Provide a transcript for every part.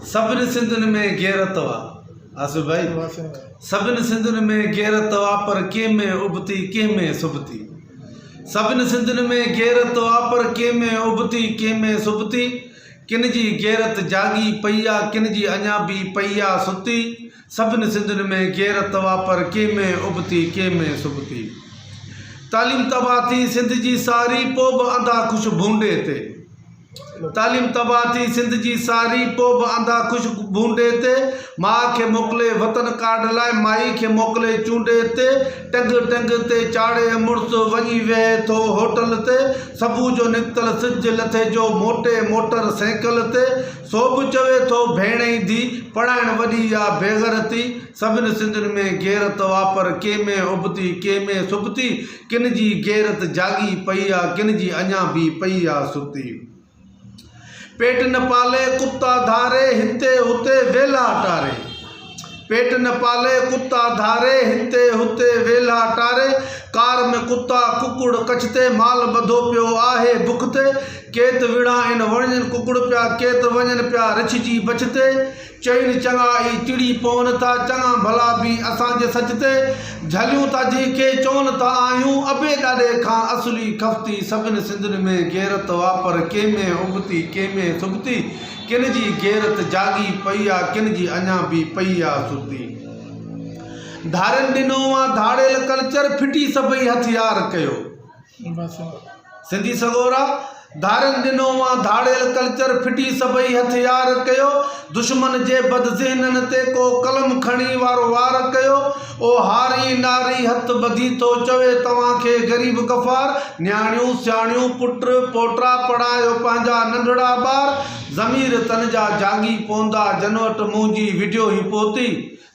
सभिनी सिंधियुनि में गैरत वा आसिफ भाई सभिनी सिंधियुनि में गैरत वा पर कंहिंमें उबती कंहिंमें सुबती सभिनी सिंधियुनि में गैरत वा पर कंहिंमें उबती कंहिंमें सुबती किन जी गैरत जागी पई आहे किन जी अञा बि पई आहे सुती सभिनी सिंधियुनि में गैरत वा पर कंहिंमें उबती कंहिंमें सुबती तालीम तबाह थी सिंध जी सारी पोइ बि अंधा ख़ुशि भूंडे ते तालीम तबाह थी सिंध जी सारी पोइ बि अंधा ख़ुशि भूंडे ते माउ खे मोकिले वतन काड लाइ माई खे मोकिले चूंडे ते टंग टंग ते चाढ़े मुड़ुस वञी वेहे थो होटल ते सबू जो निकितल सिज लथे जो मोटे मोटर साइकिल ते सो बि चवे थो भेण जी धी पढ़ाइण वॾी आहे बेग़ैरती सभिनी सिंधियुनि में गैरत वा पर कंहिंमें उबती कंहिंमें सुबती किन जी गैरत जागी पई आहे किन जी अञा बि पई आहे सुती पेट न पाले कुत्ता धारे हिते हुते वेला टारे पेट न पाले कुत्ता धारे हिते हुते वेला टारे कार में कुत्ता कुकुड़ कछते माल ॿधो पियो आहे बुख ते केत विड़ा आहिनि वणनि कुकुड़ पिया केत वञनि पिया रछिजी बचते चइनि चङा ई चिड़ी पवनि था चङा भला बि असांजे सच ते झलियूं था जंहिंखे चवनि था आहियूं अबे ॾाॾे खां असली खफ़्ती सभिनी सिंधियुनि में गैरत वा पर कंहिंमें उबती कंहिंमें सुबती किन जी गैरत जागी पई आहे किन जी अञा बि पई आहे सुती धारनि ॾिनो आहे धाड़ेल कल्चर फिटी सभई हथियार कयो सिंधी सगोरा धारनि ॾिनो आहे धाड़ेल कल्चर फिटी सभई हथियार कयो दुश्मन जे बदज़हननि ते को कलम खणी वारो वार कयो ओ हारी नारी हथ ॿधी थो चवे तव्हांखे ग़रीब गफ़ार न्याणियूं सियाणियूं पुट पोटा पढ़ायो पंहिंजा नंढड़ा ॿार ज़मीर तन जा जागी पवंदा जन वटि मुंहिंजी विडियो ई पहुती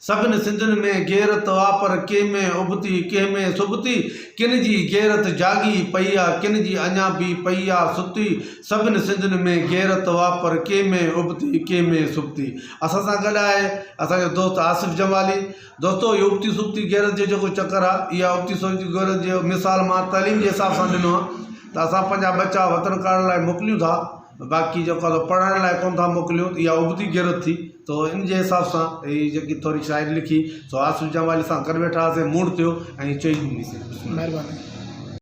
सभिनी सिंधियुनि में गैरत वा पर कंहिंमें उबती कंहिंमें सुबती किन जी गैरत जागी पई आहे किन जी अञा बि पई आहे सुती सभिनी सिंधियुनि में गैरत वा पर कंहिंमें उबती कंहिंमें सुबती असां सां गॾु आहे असांजो दोस्त आसिफ जमाली दोस्तो इहो उबती सुबती गैरत जो जेको चकर आहे इहा उबती सुबती गैरत जो मिसाल मां तइलीम जे हिसाब सां ॾिनो आहे त असां पंहिंजा बच्चा वतन करण लाइ मोकिलियूं था बाक़ी जेको आहे पढ़ण लाइ कोन था मोकिलियूं इहा उबती गैरत थी तो इन जे हिसाब सां हीअ जेकी थोरी शाइरी लिखी सो आसिफ जमाली सां गॾु वेठा हुआसीं मूड थियो ऐं चई ॾिनीसीं। महिरबानी।